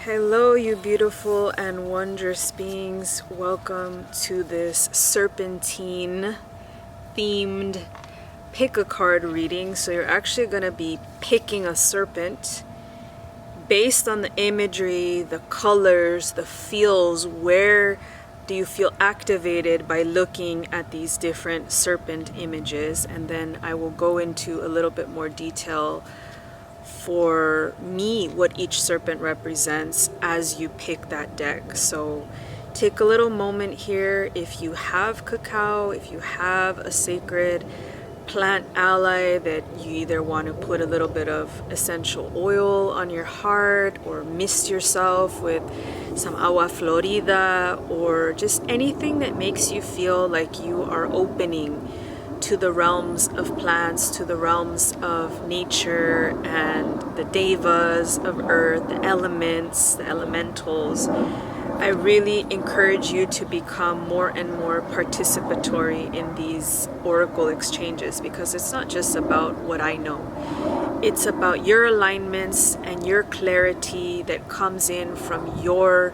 Hello, you beautiful and wondrous beings. Welcome to this serpentine themed pick a card reading. So you're actually going to be picking a serpent based on the imagery, the colors, the feels. Where do you feel activated by looking at these different serpent images? And then I will go into a little bit more detail for me what each serpent represents as you pick that deck. So take a little moment here. If you have cacao, if you have a sacred plant ally that you either want to put a little bit of essential oil on your heart or mist yourself with some agua florida, or just anything that makes you feel like you are opening to the realms of plants, to the realms of nature and the devas of earth, the elements, the elementals. I really encourage you to become more and more participatory in these oracle exchanges, because it's not just about what I know. It's about your alignments and your clarity that comes in from your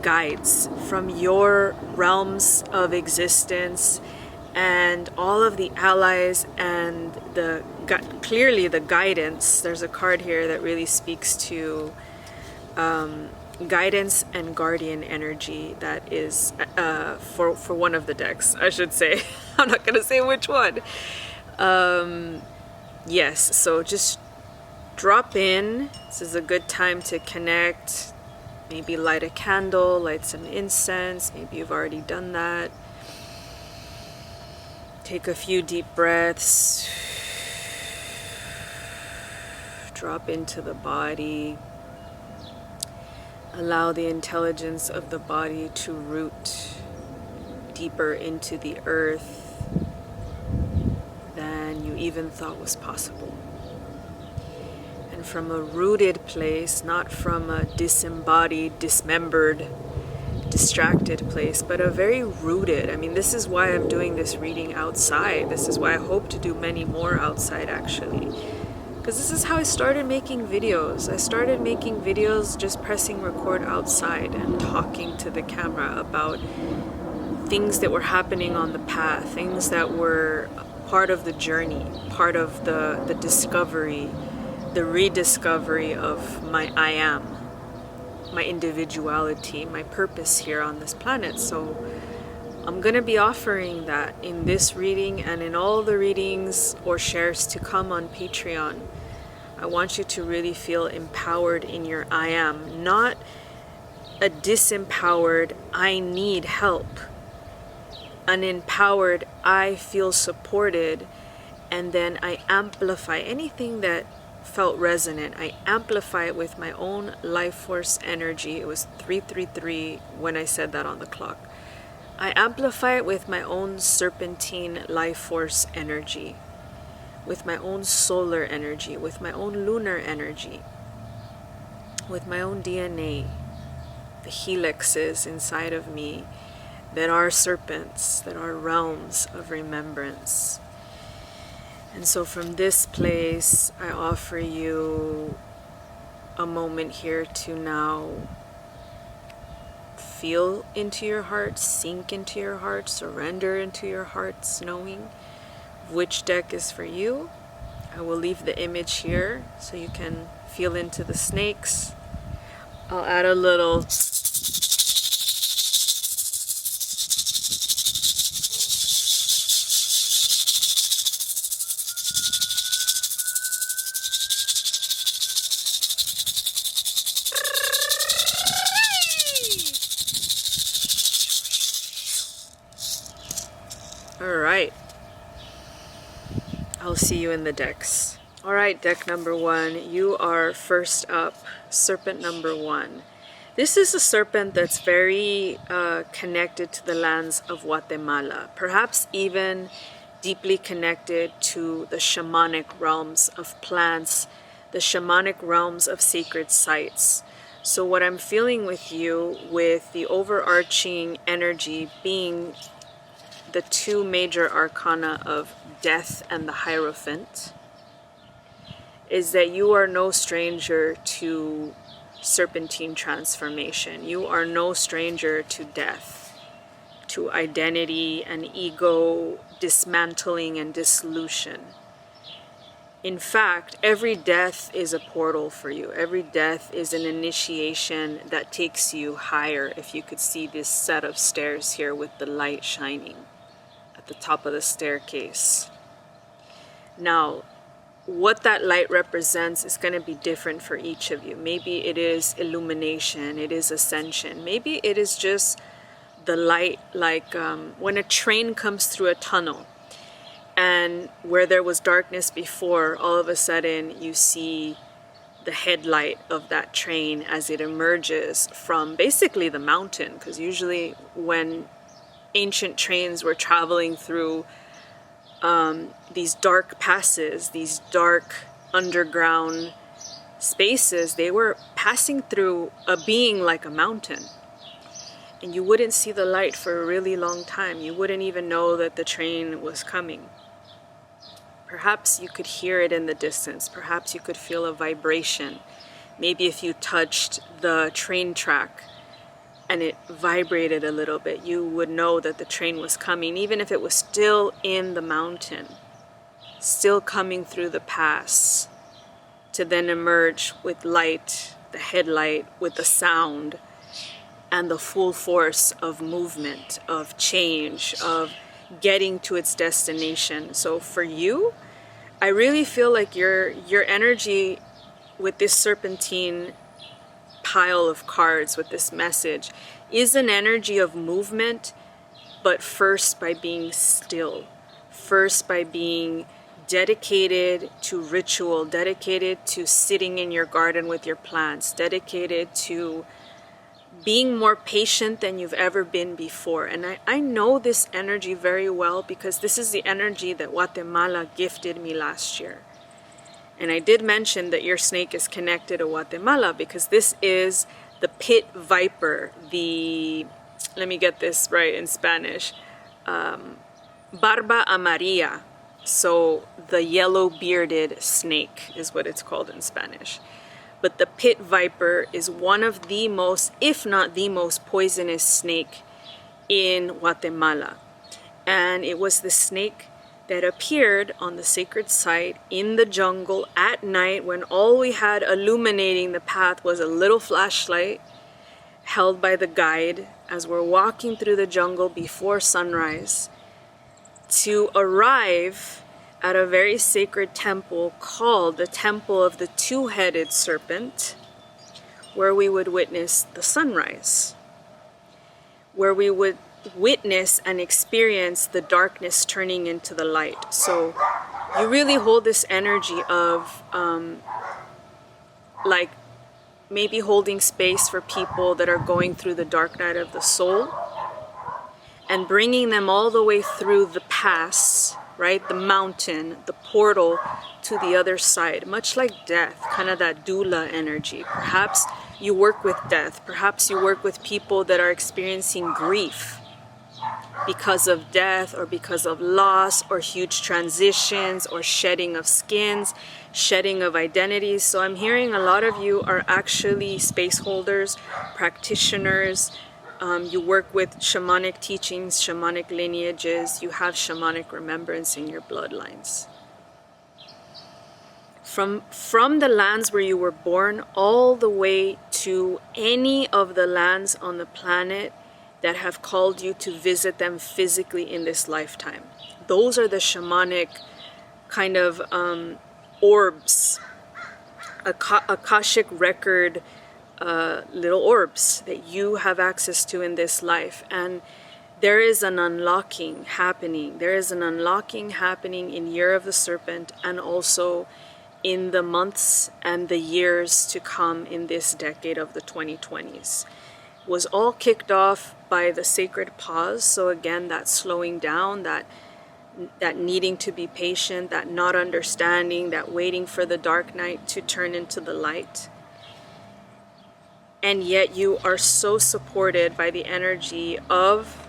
guides, from your realms of existence, and all of the allies and clearly the guidance. There's a card here that really speaks to guidance and guardian energy. That is for one of the decks, I should say. I'm not gonna say which one. Yes, so just drop in. This is a good time to connect. Maybe light a candle, light some incense. Maybe you've already done that. Take a few deep breaths. Drop into the body. Allow the intelligence of the body to root deeper into the earth than you even thought was possible. And from a rooted place, not from a disembodied, dismembered, distracted place, but a very rooted. I mean, this is why I'm doing this reading outside. This is why I hope to do many more outside, actually, because this is how I started making videos. I started making videos just pressing record outside and talking to the camera about things that were happening on the path, things that were part of the journey, part of the discovery, the rediscovery of my I am, my individuality, my purpose here on this planet. So I'm going to be offering that in this reading and in all the readings or shares to come on Patreon. I want you to really feel empowered in your I am, not a disempowered I need help, an empowered I feel supported, and then I amplify anything that felt resonant. I amplify it with my own life force energy. It was 333 when I said that on the clock. I amplify it with my own serpentine life force energy, with my own solar energy, with my own lunar energy, with my own DNA, the helixes inside of me that are serpents, that are realms of remembrance. And so from this place, I offer you a moment here to now feel into your heart, sink into your heart, surrender into your heart's knowing which deck is for you. I will leave the image here so you can feel into the snakes. I'll add a little Alright, I'll see you in the decks. Alright, deck number one, you are first up, serpent number one. This is a serpent that's very connected to the lands of Guatemala, perhaps even deeply connected to the shamanic realms of plants, the shamanic realms of sacred sites. So what I'm feeling with you, with the overarching energy being the two major arcana of death and the Hierophant, is that you are no stranger to serpentine transformation. You are no stranger to death, to identity and ego dismantling and dissolution. In fact, every death is a portal for you. Every death is an initiation that takes you higher. If you could see this set of stairs here with the light shining at the top of the staircase. Now, what that light represents is going to be different for each of you. Maybe it is illumination, it is ascension. Maybe it is just the light, like when a train comes through a tunnel, and where there was darkness before, all of a sudden you see the headlight of that train as it emerges from basically the mountain. Because usually when ancient trains were traveling through these dark passes, these dark underground spaces, they were passing through a being like a mountain. And you wouldn't see the light for a really long time. You wouldn't even know that the train was coming. Perhaps you could hear it in the distance. Perhaps you could feel a vibration. Maybe if you touched the train track and it vibrated a little bit, you would know that the train was coming, even if it was still in the mountain, still coming through the pass, to then emerge with light, the headlight, with the sound, and the full force of movement, of change, of getting to its destination. So for you, I really feel like your energy with this serpentine pile of cards, with this message, is an energy of movement, but first by being still, first by being dedicated to ritual, dedicated to sitting in your garden with your plants, dedicated to being more patient than you've ever been before. And I know this energy very well, because this is the energy that Guatemala gifted me last year. And I did mention that your snake is connected to Guatemala because this is the pit viper, the, let me get this right in Spanish, barba amarilla. So the yellow bearded snake is what it's called in Spanish. But the pit viper is one of the most, if not the most poisonous snake in Guatemala. And it was the snake that appeared on the sacred site in the jungle at night, when all we had illuminating the path was a little flashlight held by the guide as we're walking through the jungle before sunrise, to arrive at a very sacred temple called the Temple of the Two-Headed Serpent, where we would witness the sunrise, where we would witness and experience the darkness turning into the light. So you really hold this energy of like maybe holding space for people that are going through the dark night of the soul, and bringing them all the way through the pass, right? The mountain, the portal to the other side, much like death, kind of that doula energy. Perhaps you work with death. Perhaps you work with people that are experiencing grief because of death, or because of loss, or huge transitions, or shedding of skins, shedding of identities. So I'm hearing a lot of you are actually space holders, practitioners. You work with shamanic teachings, shamanic lineages. You have shamanic remembrance in your bloodlines. From the lands where you were born all the way to any of the lands on the planet that have called you to visit them physically in this lifetime. Those are the shamanic kind of orbs, Akashic record little orbs that you have access to in this life. And there is an unlocking happening. There is an unlocking happening in Year of the Serpent, and also in the months and the years to come in this decade of the 2020s. Was all kicked off by the sacred pause. So again, that slowing down, that needing to be patient, that not understanding, that waiting for the dark night to turn into the light. And yet you are so supported by the energy of,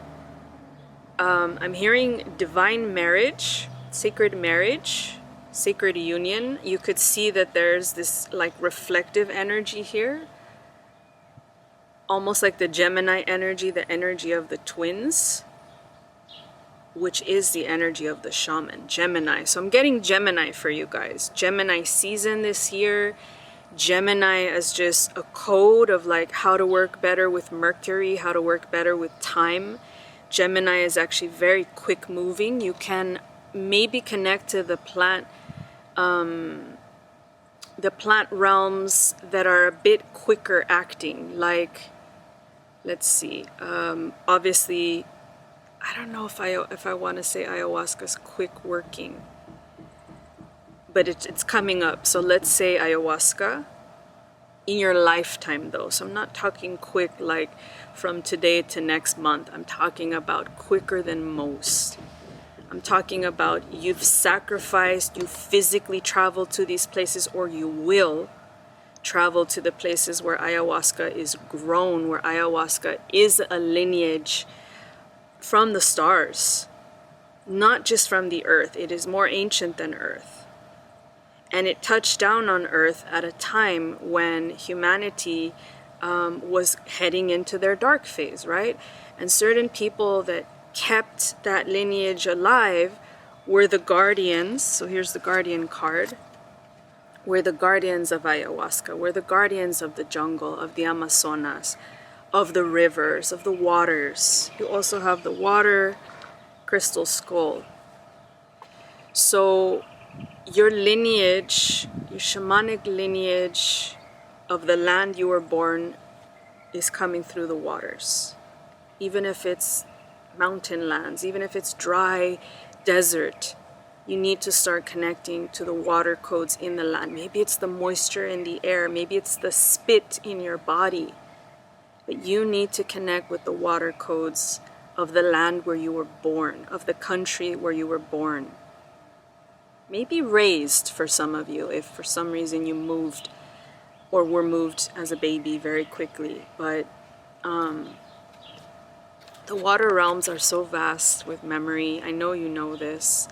I'm hearing divine marriage, sacred union. You could see that there's this like reflective energy here almost like the Gemini energy, the energy of the twins, which is the energy of the shaman, Gemini. So I'm getting Gemini for you guys. Gemini season this year. Gemini as just a code of like how to work better with Mercury, how to work better with time. Gemini is actually very quick moving. You can maybe connect to the plant realms that are a bit quicker acting, like, let's see, obviously, I don't know if I want to say ayahuasca's quick working, but it's coming up. So let's say ayahuasca in your lifetime though. So I'm not talking quick like from today to next month. I'm talking about quicker than most. I'm talking about you've sacrificed, you physically traveled to these places, or you will travel to the places where ayahuasca is grown, where ayahuasca is a lineage from the stars, not just from the earth. It is more ancient than earth. And it touched down on earth at a time when humanity was heading into their dark phase, right? And certain people that kept that lineage alive were the guardians. So here's the guardian card. We're the guardians of ayahuasca. We're the guardians of the jungle, of the Amazonas, of the rivers, of the waters. You also have the water crystal skull. So your lineage, your shamanic lineage of the land you were born is coming through the waters. Even if it's mountain lands, even if it's dry desert, you need to start connecting to the water codes in the land. Maybe it's the moisture in the air, maybe it's the spit in your body, but you need to connect with the water codes of the land where you were born, of the country where you were born. Maybe raised for some of you, if for some reason you moved or were moved as a baby very quickly, but the water realms are so vast with memory. I know you know this.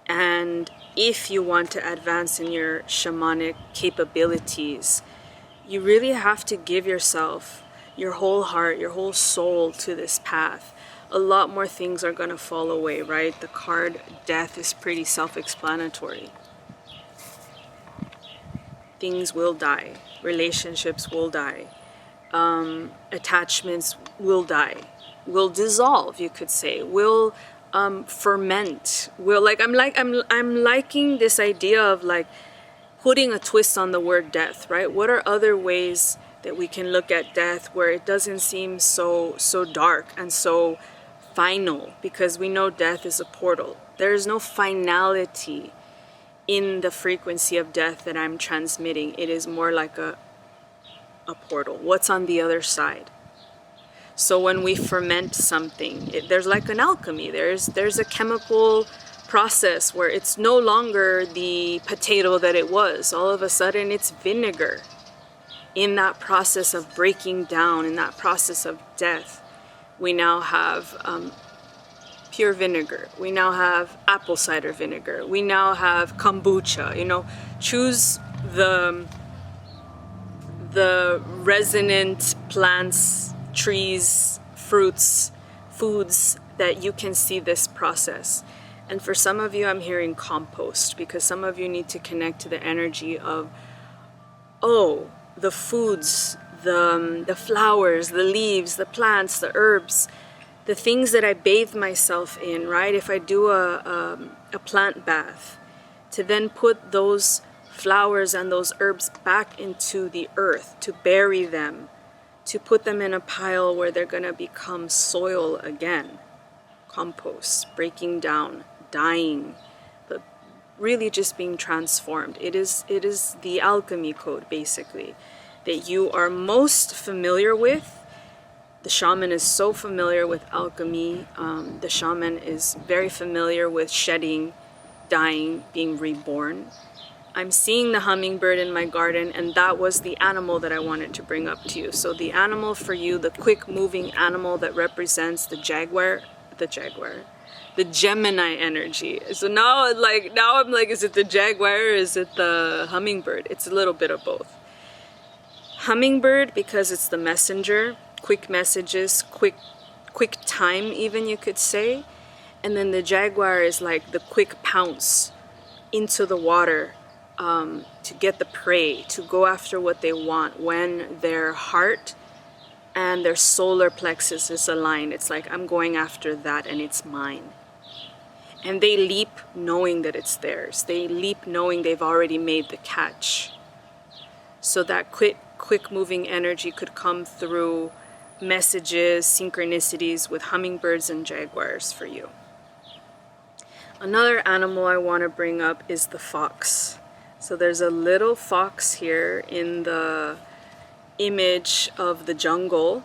And if you want to advance in your shamanic capabilities, you really have to give yourself your whole heart, your whole soul to this path. A lot more things are going to fall away, right? The card death is pretty self-explanatory. Things will die. Relationships will die. Attachments will die. Will dissolve, you could say. Will ferment. Will, like, I'm liking this idea of like putting a twist on the word death, right? What are other ways that we can look at death where it doesn't seem so dark and so final? Because we know death is a portal. There is no finality in the frequency of death that I'm transmitting. It is more like a portal. What's on the other side? So when we ferment something, there's like an alchemy. There's a chemical process where it's no longer the potato that it was. All of a sudden it's vinegar. In that process of breaking down, in that process of death, we now have pure vinegar. We now have apple cider vinegar. We now have kombucha. You know, choose the resonant plants, trees, fruits, foods that you can see this process. And for some of you, I'm hearing compost, because some of you need to connect to the energy of, oh, the foods, the flowers, the leaves, the plants, the herbs, the things that I bathe myself in, right? If I do a plant bath, to then put those flowers and those herbs back into the earth, to bury them, to put them in a pile where they're going to become soil again. Compost, breaking down, dying, but really just being transformed. It is the alchemy code, basically, that you are most familiar with. The shaman is so familiar with alchemy. The shaman is very familiar with shedding, dying, being reborn. I'm seeing the hummingbird in my garden, and that was the animal that I wanted to bring up to you. So the animal for you, the quick moving animal that represents the Gemini energy. So now I'm like, is it the jaguar or is it the hummingbird? It's a little bit of both. Hummingbird, because it's the messenger, quick messages, quick time even, you could say. And then the jaguar is like the quick pounce into the water, to get the prey, to go after what they want when their heart and their solar plexus is aligned. It's like, I'm going after that and it's mine. And they leap knowing that it's theirs. They leap knowing they've already made the catch. So that quick moving energy could come through messages, synchronicities with hummingbirds and jaguars for you. Another animal I want to bring up is the fox. So there's a little fox here in the image of the jungle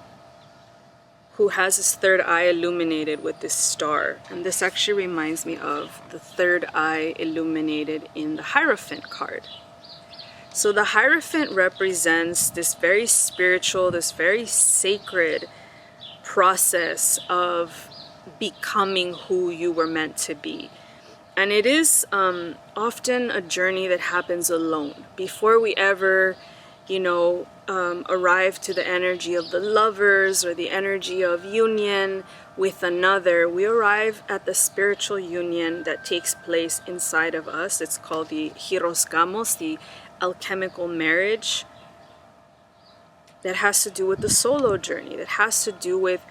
who has his third eye illuminated with this star. And this actually reminds me of the third eye illuminated in the Hierophant card. So the Hierophant represents this very spiritual, this very sacred process of becoming who you were meant to be. And it is often a journey that happens alone. Before we ever, arrive to the energy of the lovers or the energy of union with another, we arrive at the spiritual union that takes place inside of us. It's called the Hirosgamos, the alchemical marriage, that has to do with the solo journey, that has to do with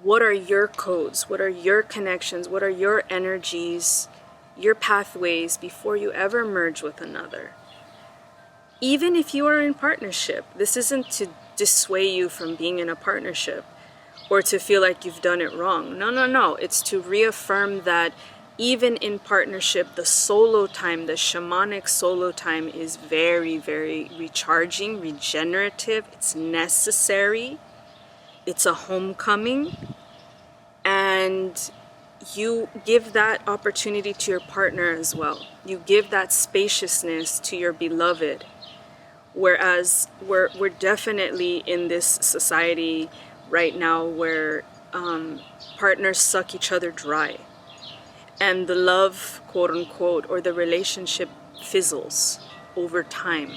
what are your codes, what are your connections, what are your energies, your pathways before you ever merge with another. Even if you are in partnership, this isn't to dissuade you from being in a partnership or to feel like you've done it wrong. No. It's to reaffirm that even in partnership, the solo time, the shamanic solo time is very, very recharging, regenerative. It's necessary. It's a homecoming. And you give that opportunity to your partner as well. You give that spaciousness to your beloved. Whereas we're definitely in this society right now where partners suck each other dry. And the love, quote unquote, or the relationship fizzles over time.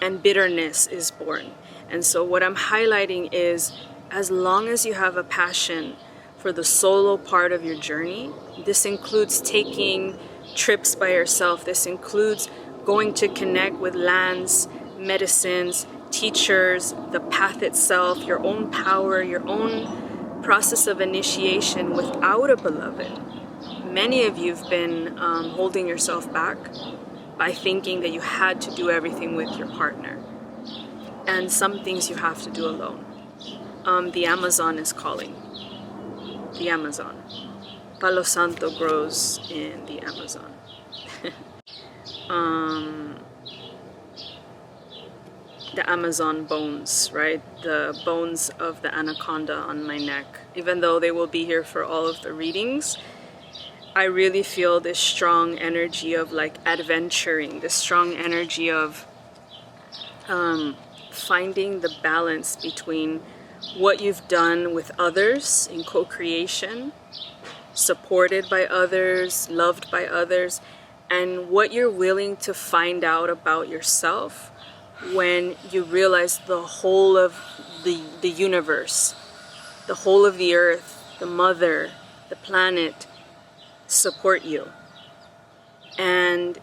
And bitterness is born. And so what I'm highlighting is, as long as you have a passion for the solo part of your journey, this includes taking trips by yourself. This includes going to connect with lands, medicines, teachers, the path itself, your own power, your own process of initiation without a beloved. Many of you have been holding yourself back by thinking that you had to do everything with your partner. And some things you have to do alone. The Amazon is calling. The Amazon. Palo Santo grows in the Amazon. The Amazon bones, right? The bones of the anaconda on my neck. Even though they will be here for all of the readings, I really feel this strong energy of like adventuring, this strong energy of finding the balance between what you've done with others in co-creation, supported by others, loved by others, and what you're willing to find out about yourself when you realize the whole of the universe, the whole of the earth, the mother, the planet support you. And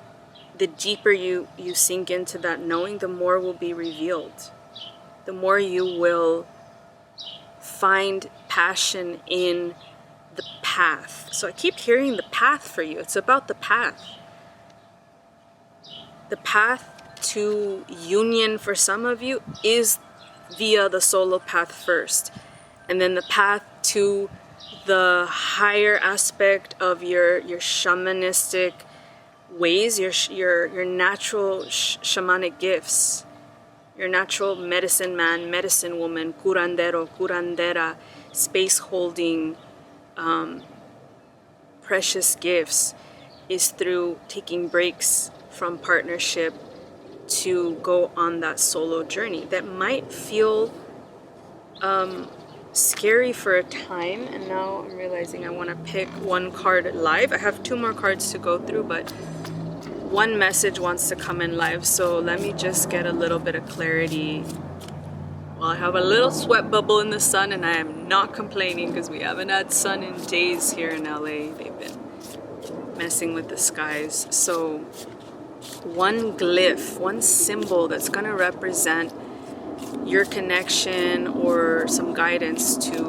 the deeper you sink into that knowing, the more will be revealed. The more you will find passion in the path. So I keep hearing the path for you. It's about the path. The path to union for some of you is via the solo path first. And then the path to the higher aspect of your shamanistic ways, your natural shamanic gifts, your natural medicine man, medicine woman, curandero, curandera, space holding, precious gifts, is through taking breaks from partnership to go on that solo journey that might feel scary for a time. And now I'm realizing I want to pick one card live. I have 2 more cards to go through, but one message wants to come in live, so let me just get a little bit of clarity Well, I have a little sweat bubble in the sun, and I am not complaining because we haven't had sun in days here in LA. They've been messing with the skies. So one glyph, one symbol that's going to represent your connection or some guidance to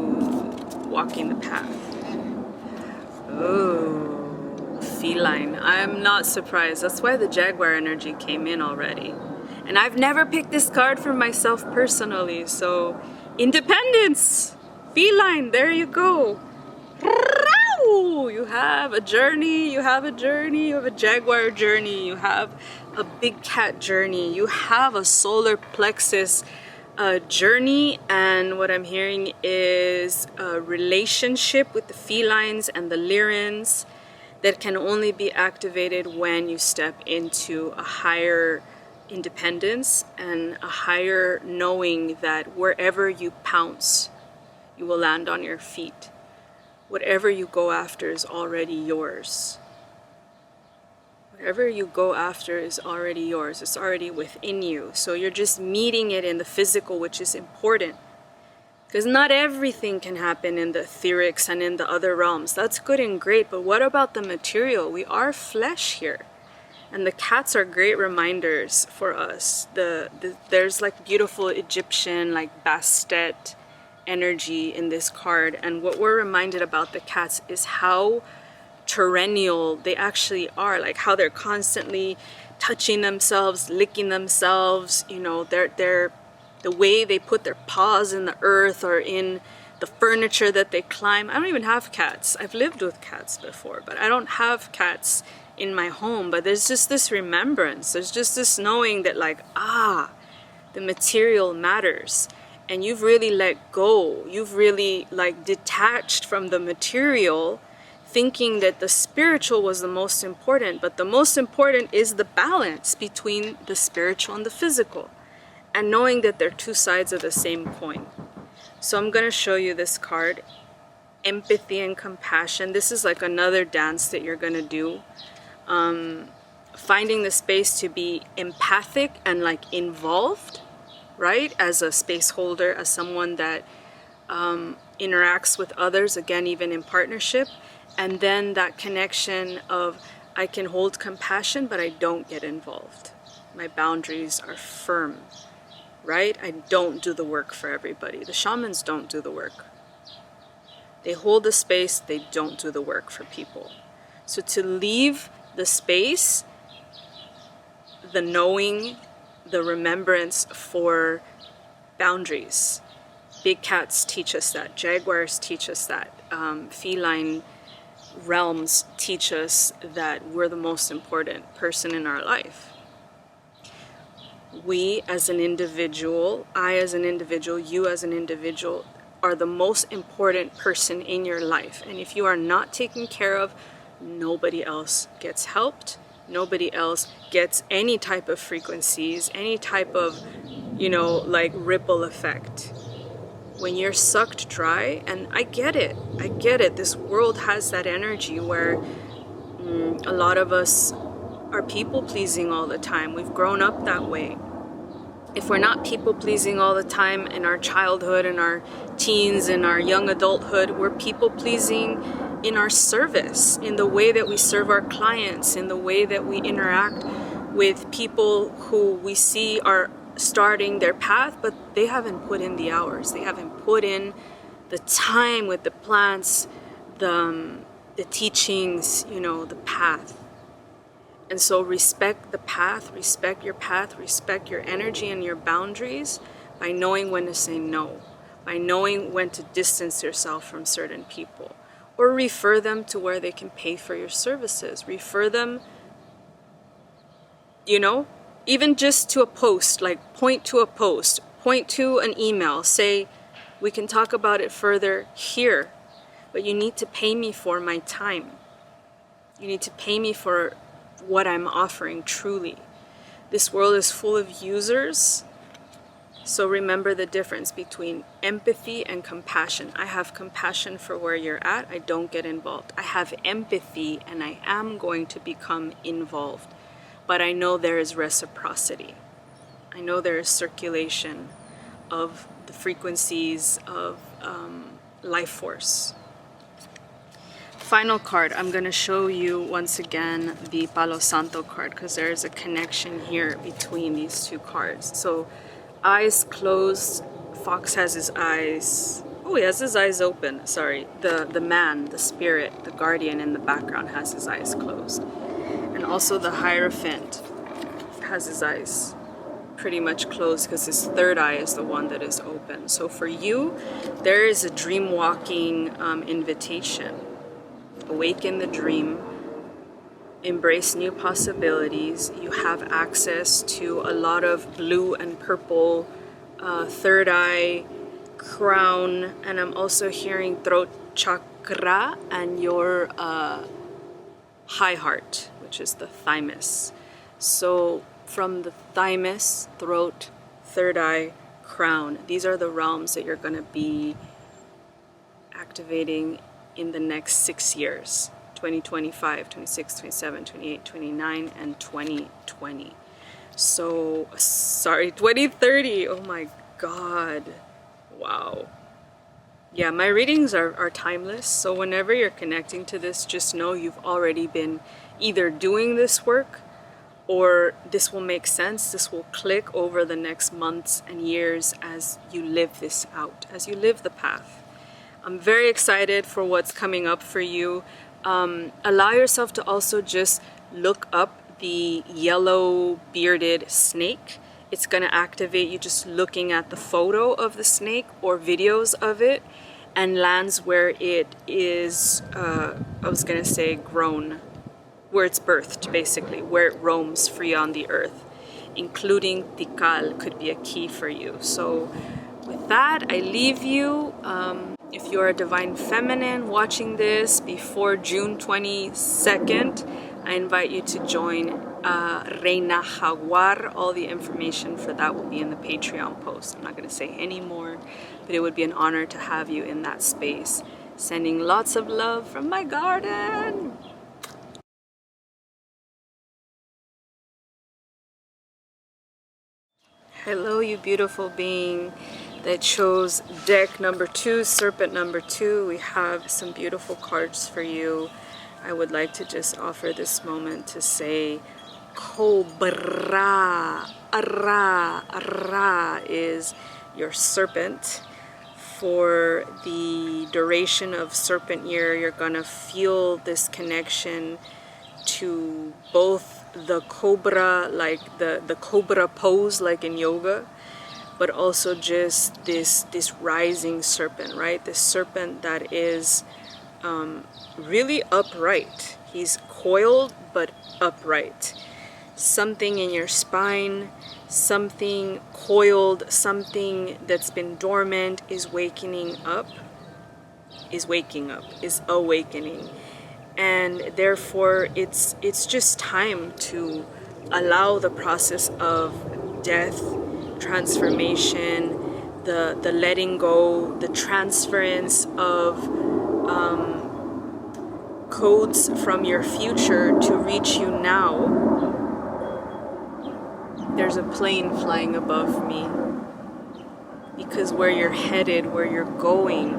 walking the path. Oh, feline. I'm not surprised. That's why the jaguar energy came in already. And I've never picked this card for myself personally, so independence, feline, there you go. You have a journey, you have a journey, you have a jaguar journey, you have a big cat journey, you have a solar plexus journey, and what I'm hearing is a relationship with the felines and the lyrans that can only be activated when you step into a higher independence and a higher knowing that wherever you pounce, you will land on your feet. Whatever you go after is already yours. Whatever you go after is already yours. It's already within you. So you're just meeting it in the physical, which is important. Because not everything can happen in the etherics and in the other realms. That's good and great, but what about the material? We are flesh here. And the cats are great reminders for us. There's like beautiful Egyptian, like Bastet energy in this card. And what we're reminded about the cats is how perennial they actually are. Like how they're constantly touching themselves, licking themselves. You know, they're the way they put their paws in the earth or in the furniture that they climb. I don't even have cats. I've lived with cats before, but I don't have cats in my home. But there's just this remembrance, there's just this knowing that like, the material matters, and you've really let go, you've really like detached from the material, thinking that the spiritual was the most important. But the most important is the balance between the spiritual and the physical, and knowing that they're two sides of the same coin. So I'm going to show you this card, empathy and compassion. This is like another dance that you're going to do. Finding the space to be empathic and like involved, right? As a space holder, as someone that interacts with others, again, even in partnership. And then that connection of I can hold compassion, but I don't get involved. My boundaries are firm, right? I don't do the work for everybody. The shamans don't do the work. They hold the space, they don't do the work for people. So to leave the space, the knowing, the remembrance for boundaries. Big cats teach us that. Jaguars teach us that. Feline realms teach us that we're the most important person in our life. We as an individual, I as an individual, you as an individual are the most important person in your life. And if you are not taken care of, nobody else gets helped. Nobody else gets any type of frequencies, any type of, like ripple effect. When you're sucked dry, and I get it. This world has that energy where a lot of us are people pleasing all the time. We've grown up that way. If we're not people pleasing all the time in our childhood, in our teens, in our young adulthood, we're people pleasing in our service, in the way that we serve our clients, in the way that we interact with people who we see are starting their path, but they haven't put in the hours. They haven't put in the time with the plants, the teachings, the path. And so respect the path, respect your energy and your boundaries by knowing when to say no, by knowing when to distance yourself from certain people, or refer them to where they can pay for your services. Refer them, even just to a post, like point to a post, point to an email, say, we can talk about it further here, but you need to pay me for my time. You need to pay me for what I'm offering truly. This world is full of users, so remember the difference between empathy and compassion. I have compassion for where you're at. I don't get involved. I have empathy, and I am going to become involved. But I know there is reciprocity. I know there is circulation of the frequencies of life force. Final card, I'm going to show you once again the Palo Santo card, because there is a connection here between these two cards. So eyes closed, Fox has his eyes, oh, he has his eyes open, sorry. The man, the spirit, the guardian in the background has his eyes closed. And also the Hierophant has his eyes pretty much closed because his third eye is the one that is open. So for you, there is a dream walking invitation. Awaken the dream, embrace new possibilities. You have access to a lot of blue and purple third eye, crown, and I'm also hearing throat chakra and your high heart, which is the thymus. So from the thymus, throat, third eye, crown, these are the realms that you're going to be activating in the next 6 years, 2025, 26, 27, 28, 29, and 2020. So, sorry, 2030, oh my God, wow. Yeah, my readings are timeless, so whenever you're connecting to this, just know you've already been either doing this work, or this will make sense, this will click over the next months and years as you live this out, as you live the path. I'm very excited for what's coming up for you. Allow yourself to also just look up the yellow bearded snake. It's going to activate you just looking at the photo of the snake or videos of it, and lands where it is, I was going to say grown, where it's birthed basically, where it roams free on the earth, including Tikal could be a key for you. So with that, I leave you. If you're a divine feminine watching this before June 22nd, I invite you to join Reina Jaguar. All the information for that will be in the Patreon post. I'm not going to say any more, but it would be an honor to have you in that space. Sending lots of love from my garden. Hello, you beautiful being that chose deck number 2, Serpent number 2. We have some beautiful cards for you. I would like to just offer this moment to say Cobra, Ara is your serpent. For the duration of Serpent year, you're gonna feel this connection to both the cobra, like the cobra pose like in yoga, but also just this rising serpent, right? This serpent that is really upright. He's coiled but upright. Something in your spine, something coiled, something that's been dormant is waking up, is awakening. And therefore it's just time to allow the process of death, transformation, the letting go, the transference of codes from your future to reach you now. There's a plane flying above me, because where you're headed, where you're going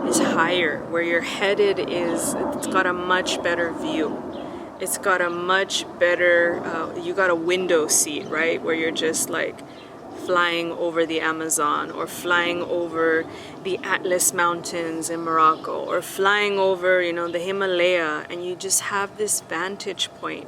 is higher. Where you're headed is, it's got a much better view. It's got a much better, you got a window seat, right? Where you're just like flying over the Amazon, or flying over the Atlas Mountains in Morocco, or flying over, you know, the Himalaya, and you just have this vantage point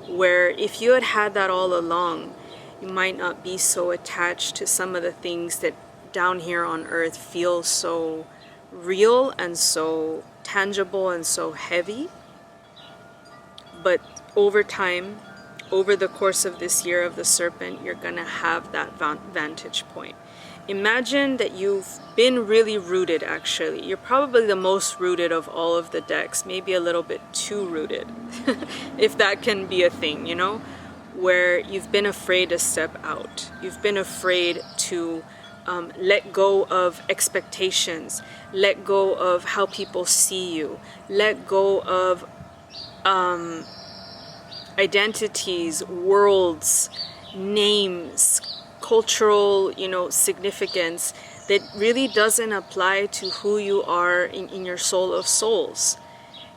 where if you had that all along, you might not be so attached to some of the things that down here on earth feel so real and so tangible and so heavy. But over time, over the course of this year of the serpent, you're gonna have that vantage point. Imagine that you've been really rooted, actually. You're probably the most rooted of all of the decks, maybe a little bit too rooted, if that can be a thing, you know? Where you've been afraid to step out. You've been afraid to let go of expectations, let go of how people see you, let go of identities, worlds, names, cultural, significance that really doesn't apply to who you are in your soul of souls.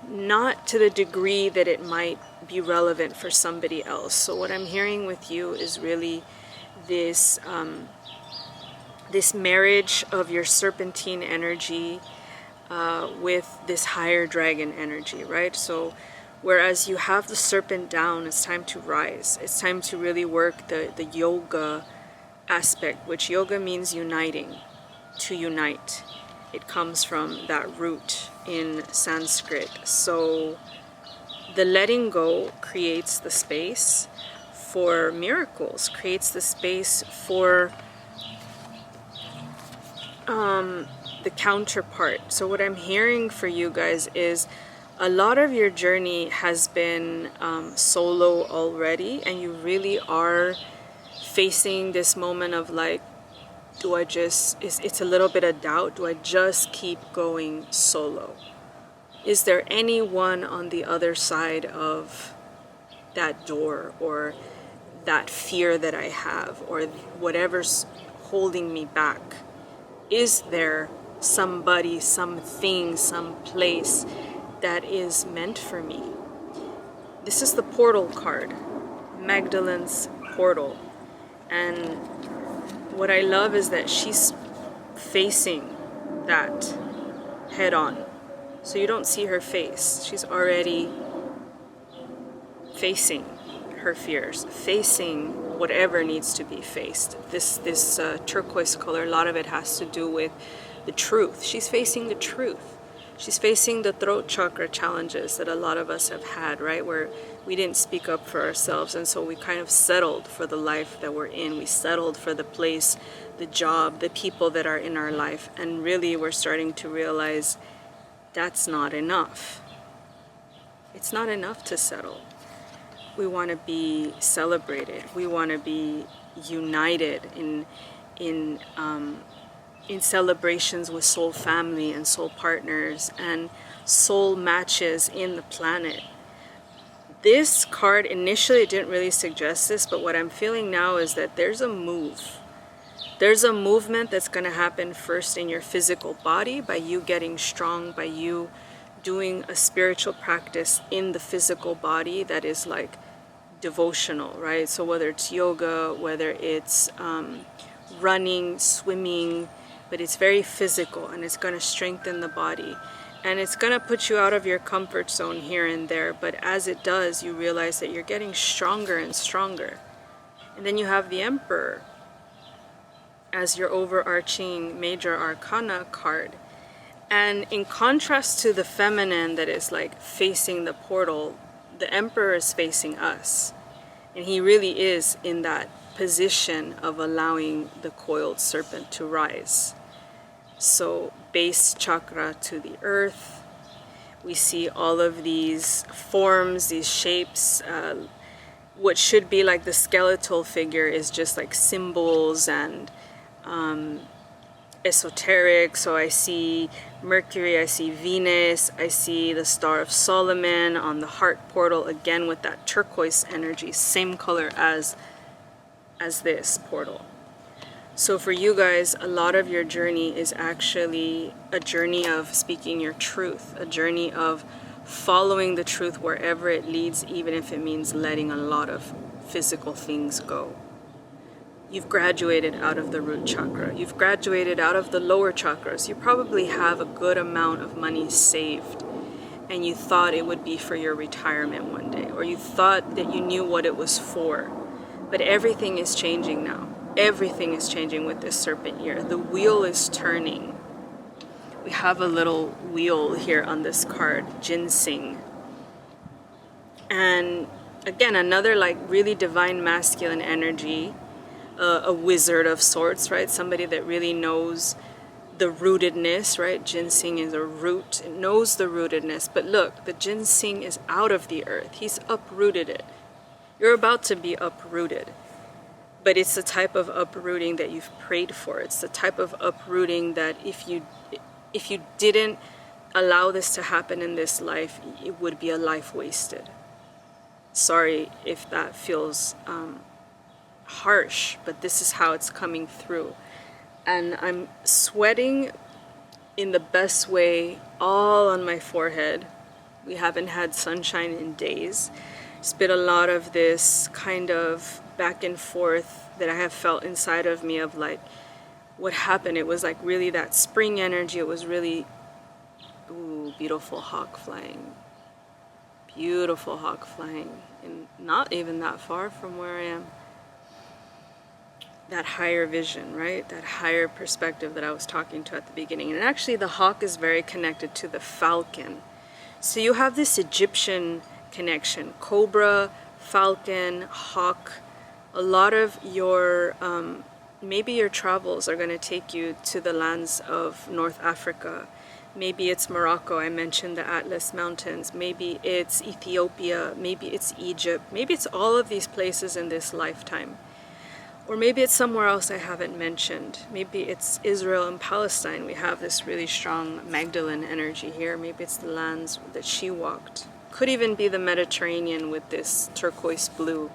Not to the degree that it might be relevant for somebody else. So what I'm hearing with you is really this this marriage of your serpentine energy with this higher dragon energy, right? So whereas you have the serpent down, it's time to rise. It's time to really work the yoga aspect, which yoga means uniting, to unite. It comes from that root in Sanskrit. So the letting go creates the space for miracles, creates the space for the counterpart. So what I'm hearing for you guys is a lot of your journey has been solo already, and you really are facing this moment of like, do I just, it's a little bit of doubt, do I just keep going solo? Is there anyone on the other side of that door, or that fear that I have, or whatever's holding me back? Is there somebody, something, some place that is meant for me? This is the portal card, Magdalene's portal. And what I love is that she's facing that head on. So you don't see her face. She's already facing her fears, facing whatever needs to be faced. This turquoise color, a lot of it has to do with the truth. She's facing the truth. She's facing the throat chakra challenges that a lot of us have had, right? Where we didn't speak up for ourselves, and so we kind of settled for the life that we're in. We settled for the place, the job, the people that are in our life. And really we're starting to realize that's not enough. It's not enough to settle. We want to be celebrated. We want to be united in celebrations with soul family and soul partners and soul matches in the planet. This card initially didn't really suggest this, but what I'm feeling now is that there's a move. There's a movement that's going to happen first in your physical body by you getting strong, by you doing a spiritual practice in the physical body that is like devotional, right? So whether it's yoga, whether it's running, swimming, but it's very physical, and it's going to strengthen the body. And it's going to put you out of your comfort zone here and there, but as it does, you realize that you're getting stronger and stronger. And then you have the Emperor as your overarching major arcana card. And in contrast to the feminine that is like facing the portal, the Emperor is facing us. And he really is in that position of allowing the coiled serpent to rise. So base chakra to the earth. We see all of these forms, these shapes. What should be like the skeletal figure is just like symbols and esoteric. So I see Mercury, I see Venus, I see the Star of Solomon on the heart portal, again with that turquoise energy, same color as this portal. So for you guys, a lot of your journey is actually a journey of speaking your truth, a journey of following the truth wherever it leads, even if it means letting a lot of physical things go. You've graduated out of the root chakra. You've graduated out of the lower chakras. You probably have a good amount of money saved, and you thought it would be for your retirement one day, or you thought that you knew what it was for. But everything is changing now. Everything is changing with this serpent year. The wheel is turning. We have a little wheel here on this card, ginseng. And again, another like really divine masculine energy, a wizard of sorts, right? Somebody that really knows the rootedness, right? Ginseng is a root. It knows the rootedness. But look, the ginseng is out of the earth. He's uprooted it. You're about to be uprooted. But it's the type of uprooting that you've prayed for. It's the type of uprooting that if you didn't allow this to happen in this life, it would be a life wasted. Sorry if that feels harsh, but this is how it's coming through. And I'm sweating in the best way all on my forehead. We haven't had sunshine in days. It's been a lot of this kind of back and forth that I have felt inside of me of like, what happened? It was like really that spring energy. It was really, ooh, beautiful hawk flying. Beautiful hawk flying. And not even that far from where I am. That higher vision, right? That higher perspective that I was talking to at the beginning. And actually the hawk is very connected to the falcon. So you have this Egyptian connection. Cobra, falcon, hawk. A lot of your, maybe your travels are going to take you to the lands of North Africa. Maybe it's Morocco, I mentioned the Atlas Mountains. Maybe it's Ethiopia. Maybe it's Egypt. Maybe it's all of these places in this lifetime. Or maybe it's somewhere else I haven't mentioned. Maybe it's Israel and Palestine. We have this really strong Magdalene energy here. Maybe it's the lands that she walked. Could even be the Mediterranean with this turquoise blue.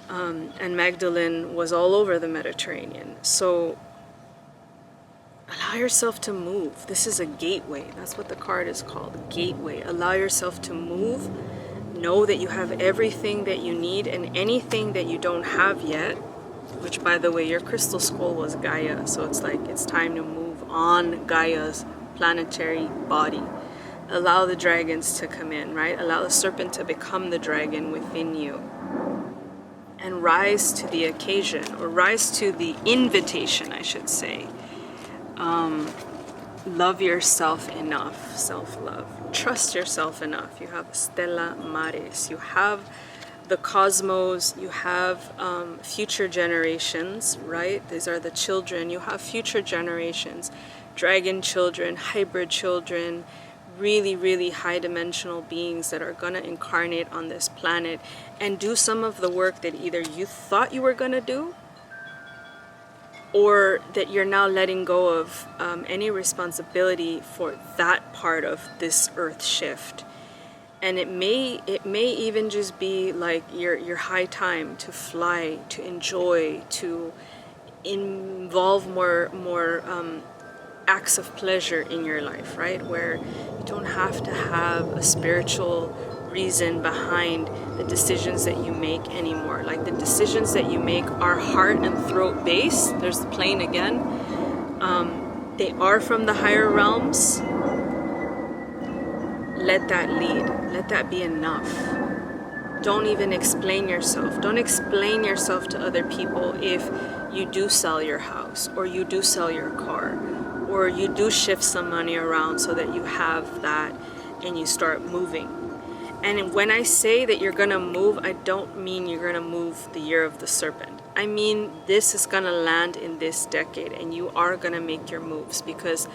And Magdalene was all over the Mediterranean. So allow yourself to move. This is a gateway. That's what the card is called, gateway. Allow yourself to move. Know that you have everything that you need, and anything that you don't have yet, which by the way, your crystal skull was Gaia. So it's like, it's time to move on Gaia's planetary body. Allow the dragons to come in, right? Allow the serpent to become the dragon within you. And rise to the occasion, or rise to the invitation, I should say. Love yourself enough, self-love. Trust yourself enough. You have Stella Maris. You have the cosmos. You have future generations, right? These are the children. You have future generations. Dragon children, hybrid children, really, really high-dimensional beings that are going to incarnate on this planet and do some of the work that either you thought you were going to do, or that you're now letting go of any responsibility for that part of this earth shift. And it may even just be like your high time to fly, to enjoy, to involve more acts of pleasure in your life, right? Where you don't have to have a spiritual reason behind the decisions that you make anymore. Like the decisions that you make are heart and throat based. There's the plane again. They are from the higher realms. Let that lead. Let that be enough. Don't even explain yourself. Don't explain yourself to other people if you do sell your house, or you do sell your car, or you do shift some money around so that you have that and you start moving. And when I say that you're going to move, I don't mean you're going to move the year of the serpent. I mean this is going to land in this decade, and you are going to make your moves, because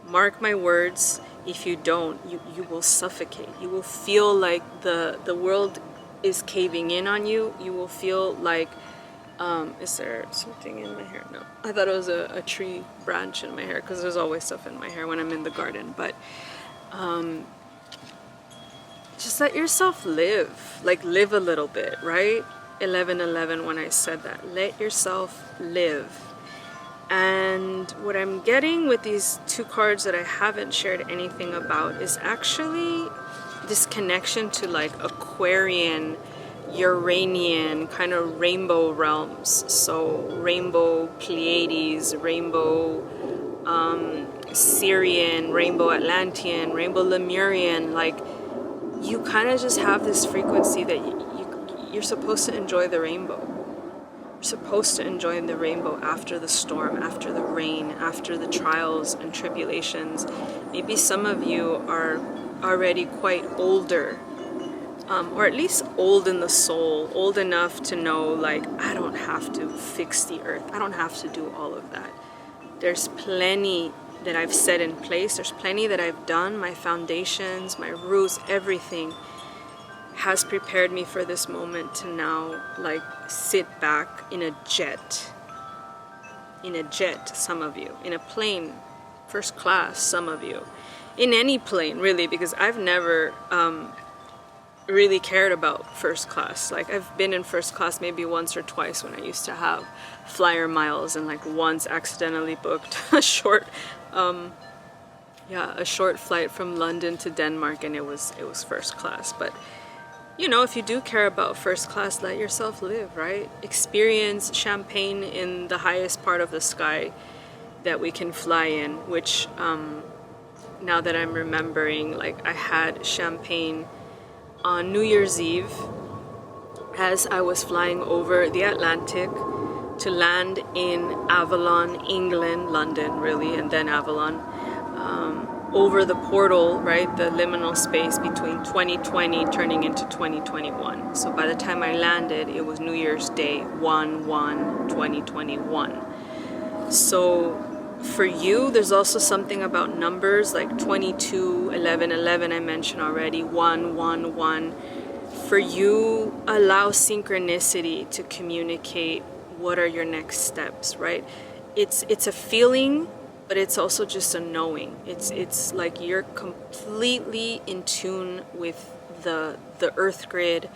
mark my words, if you don't, you will suffocate. You will feel like the world is caving in on you. You will feel like, is there something in my hair? No, I thought it was a tree branch in my hair, because there's always stuff in my hair when I'm in the garden. But just let yourself live, like live a little bit, right? 11:11 when I said that, let yourself live. And what I'm getting with these two cards that I haven't shared anything about is actually this connection to like Aquarian, Uranian, kind of rainbow realms. So rainbow Pleiades, rainbow Syrian, rainbow Atlantean, rainbow Lemurian. Like, you kind of just have this frequency that you're supposed to enjoy the rainbow. You're supposed to enjoy the rainbow after the storm, after the rain, after the trials and tribulations. Maybe some of you are already quite older, or at least old in the soul, old enough to know, like, I don't have to fix the earth. I don't have to do all of that. There's plenty that I've set in place. There's plenty that I've done. My foundations, my roots, everything has prepared me for this moment to now, like, sit back in a jet. In a jet, some of you. In a plane, first class, some of you. In any plane, really, because I've never really cared about first class. Like, I've been in first class maybe once or twice when I used to have flyer miles, and like once accidentally booked a short flight from London to Denmark, and it was first class. But you know, if you do care about first class, let yourself live, right? Experience champagne in the highest part of the sky that we can fly in, which now that I'm remembering, like, I had champagne on New Year's Eve as I was flying over the Atlantic to land in Avalon, England, London really, and then Avalon, over the portal, right, the liminal space between 2020 turning into 2021. So by the time I landed, it was New Year's Day, 1/1/2021. So for you, there's also something about numbers like 22, 11, 11 I mentioned already, 1, 1, 1. For you, allow synchronicity to communicate what are your next steps, right? It's a feeling, but it's also just a knowing. It's like you're completely in tune with the earth grid,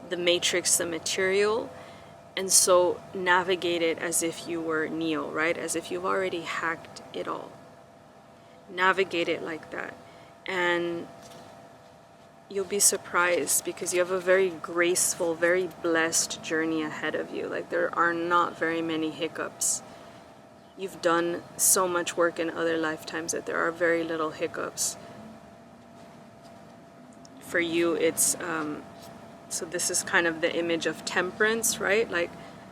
the matrix, the material. And so navigate it as if you were Neo, right? As if you've already hacked it all. Navigate it like that. And you'll be surprised because you have a very graceful, very blessed journey ahead of you. Like, there are not very many hiccups. You've done so much work in other lifetimes that there are very little hiccups. For you, it's so this is kind of the image of temperance, right? Like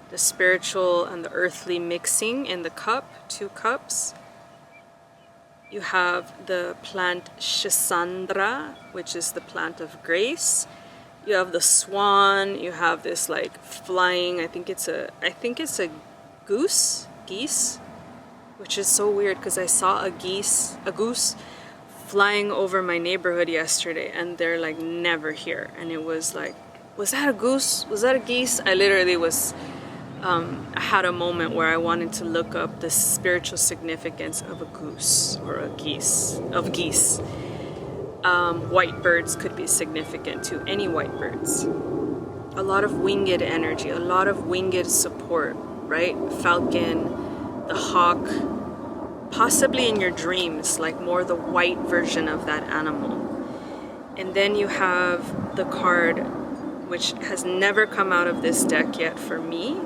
the spiritual and the earthly mixing in the cup, 2 cups. You have the plant Shisandra, which is the plant of grace. You have the swan. You have this like flying. I think it's a geese, which is so weird because I saw a goose flying over my neighborhood yesterday, and they're like never here. And it was like, was that a goose? Was that a geese? I literally was, I had a moment where I wanted to look up the spiritual significance of a goose or of geese. White birds could be significant too, any white birds. A lot of winged energy, a lot of winged support, right? Falcon, the hawk, possibly in your dreams, like more the white version of that animal. And then you have the card, which has never come out of this deck yet for me,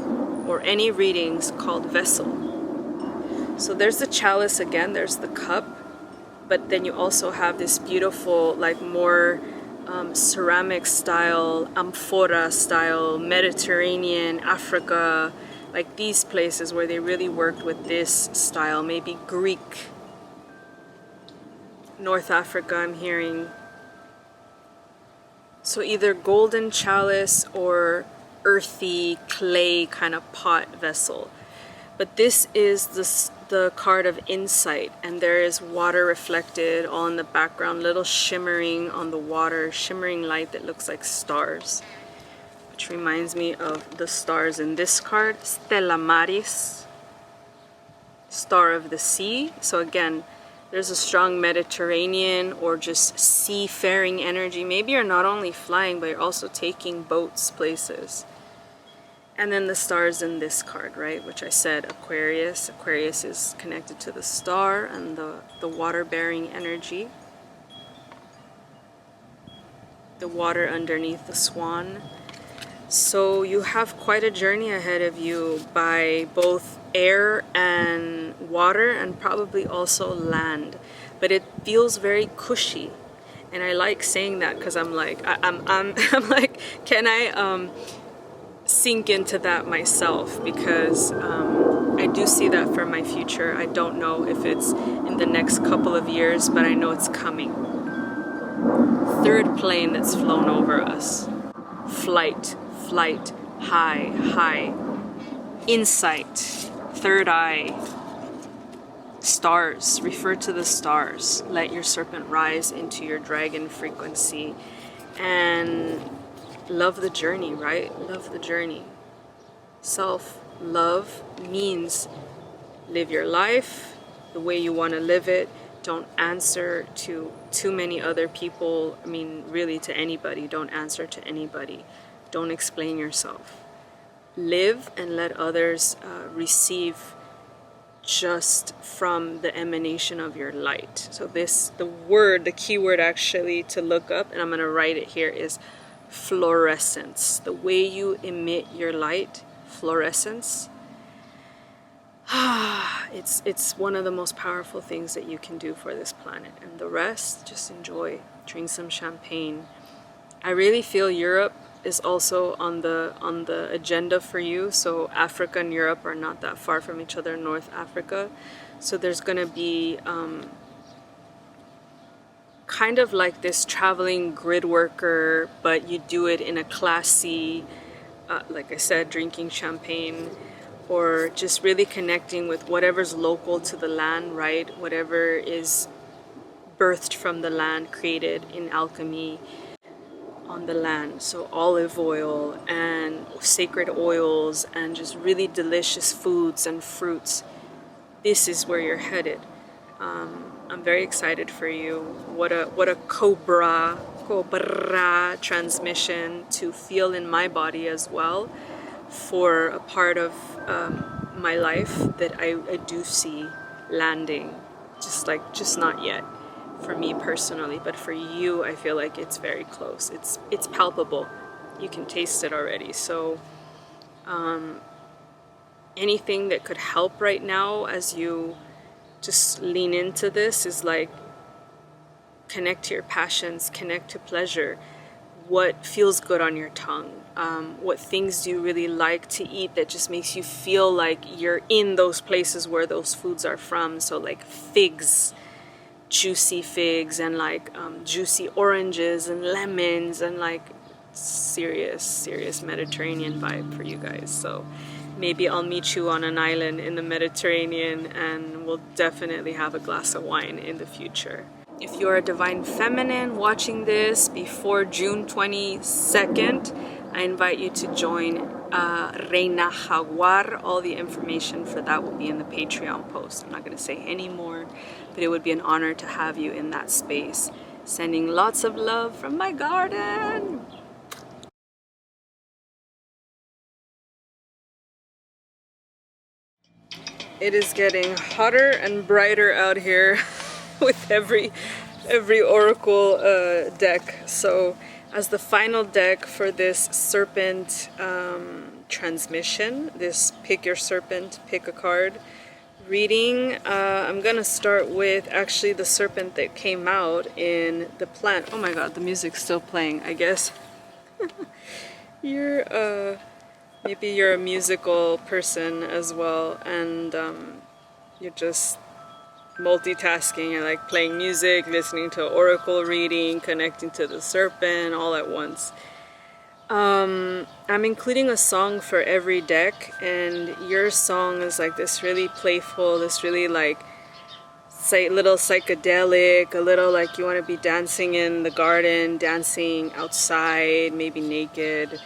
or any readings, called Vessel. So there's the chalice again, there's the cup, but then you also have this beautiful, like more ceramic style, amphora style, Mediterranean, Africa, like these places where they really worked with this style, maybe Greek, North Africa I'm hearing. So either golden chalice or earthy clay kind of pot vessel. But this is the card of insight, and there is water reflected all in the background, little shimmering on the water, shimmering light that looks like stars, which reminds me of the stars in this card, Stella Maris, star of the sea. So again, there's a strong Mediterranean or just seafaring energy. Maybe you're not only flying, but you're also taking boats places. And then the stars in this card, right? Which I said Aquarius. Aquarius is connected to the star and the water-bearing energy. The water underneath the swan. So you have quite a journey ahead of you by both air and water, and probably also land. But it feels very cushy. And I like saying that because I'm like, I'm like, can I sink into that myself, because I do see that for my future. I don't know if it's in the next couple of years, but I know it's coming. Third plane that's flown over us. Flight, high. Insight, third eye. Stars, refer to the stars. Let your serpent rise into your dragon frequency. And love the journey, right? Love the journey. Self-love means live your life the way you want to live it. Don't answer to too many other people. I mean, really to anybody. Don't answer to anybody. Don't explain yourself. Live and let others receive just from the emanation of your light. So the keyword actually to look up, and I'm going to write it here, is fluorescence. The way you emit your light, fluorescence. It's one of the most powerful things that you can do for this planet. And the rest, just enjoy. Drink some champagne. I really feel Europe is also on the agenda for you. So Africa and Europe are not that far from each other, North Africa. So there's going to be kind of like this traveling grid worker, but you do it in a classy, like I said, drinking champagne, or just really connecting with whatever's local to the land, right? Whatever is birthed from the land, created in alchemy on the land. So olive oil and sacred oils and just really delicious foods and fruits. This is where you're headed. I'm very excited for you. What a cobra transmission to feel in my body as well, for a part of my life that I do see landing, just not yet for me personally, but for you I feel like it's very close. It's palpable. You can taste it already. So anything that could help right now as you just lean into this is like, connect to your passions, connect to pleasure. What feels good on your tongue? What things do you really like to eat that just makes you feel like you're in those places where those foods are from? So like figs, juicy figs, and like juicy oranges and lemons, and like serious Mediterranean vibe for you guys. So maybe I'll meet you on an island in the Mediterranean and we'll definitely have a glass of wine in the future. If you're a divine feminine watching this before June 22nd, I invite you to join Reina Jaguar. All the information for that will be in the Patreon post. I'm not going to say any more, but it would be an honor to have you in that space. Sending lots of love from my garden. It is getting hotter and brighter out here with every oracle deck. So as the final deck for this serpent transmission, this pick your serpent, pick a card reading, I'm gonna start with actually the serpent that came out in the plant. Oh my god, the music's still playing, I guess. Maybe you're a musical person as well, and you're just multitasking. I like playing music, listening to oracle reading, connecting to the serpent all at once. I'm including a song for every deck, and your song is like this really playful, this really like little psychedelic, a little like you want to be dancing in the garden, dancing outside, maybe naked,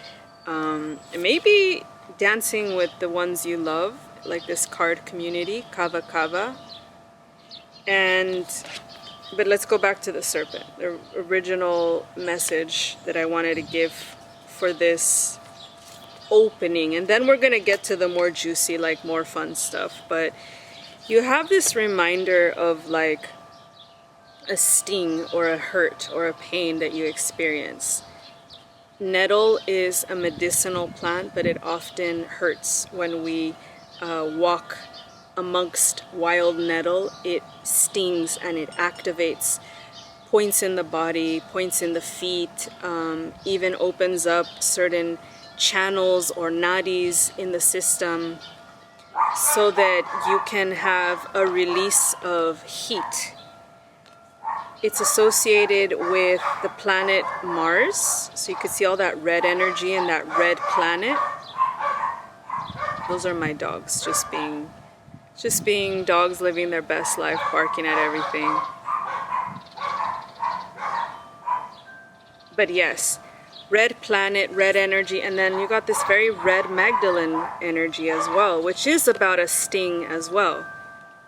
and maybe dancing with the ones you love, like this card community, Kava Kava. But let's go back to the serpent, the original message that I wanted to give for this opening. And then we're going to get to the more juicy, like more fun stuff. But you have this reminder of like a sting or a hurt or a pain that you experience. Nettle is a medicinal plant, but it often hurts when we walk amongst wild nettle. It stings and it activates points in the body, points in the feet, even opens up certain channels or nadis in the system so that you can have a release of heat. It's associated with the planet Mars, so you can see all that red energy in that red planet. Those are my dogs, just being dogs living their best life, barking at everything. But yes, red planet, red energy, and then you got this very red Magdalene energy as well, which is about a sting as well.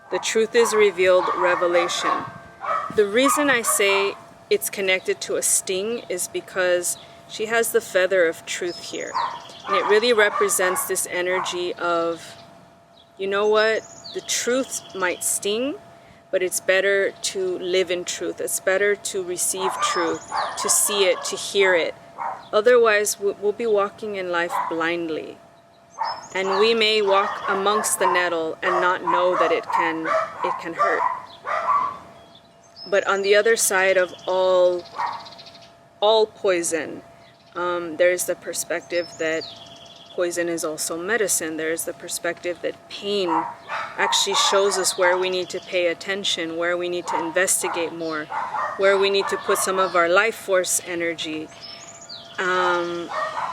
The truth is revealed, revelation. The reason I say it's connected to a sting is because she has the feather of truth here. And it really represents this energy of, you know what, the truth might sting, but it's better to live in truth. It's better to receive truth, to see it, to hear it. Otherwise, we'll be walking in life blindly. And we may walk amongst the nettle and not know that it can hurt. But on the other side of all poison, there's the perspective that poison is also medicine. There's the perspective that pain actually shows us where we need to pay attention, where we need to investigate more, where we need to put some of our life force energy,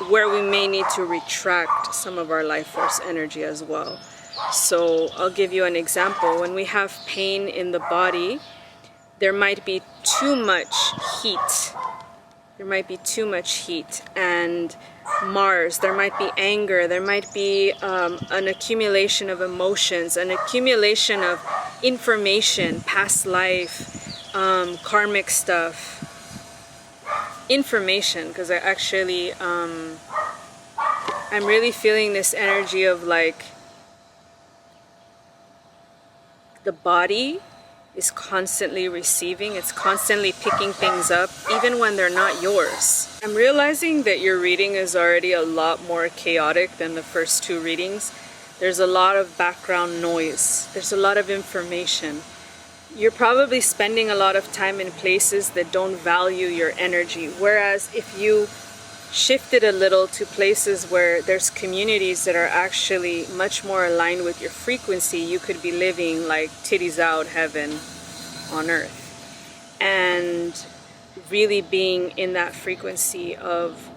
where we may need to retract some of our life force energy as well. So I'll give you an example. When we have pain in the body, there might be too much heat. There might be too much heat and Mars. There might be anger. There might be an accumulation of emotions, an accumulation of information, past life, karmic stuff. Information, because I actually, I'm really feeling this energy of like the body is constantly receiving, it's constantly picking things up, even when they're not yours. I'm realizing that your reading is already a lot more chaotic than the first two readings. There's a lot of background noise. There's a lot of information. You're probably spending a lot of time in places that don't value your energy. Whereas if you shifted a little to places where there's communities that are actually much more aligned with your frequency, you could be living like titties out heaven on earth. And really being in that frequency of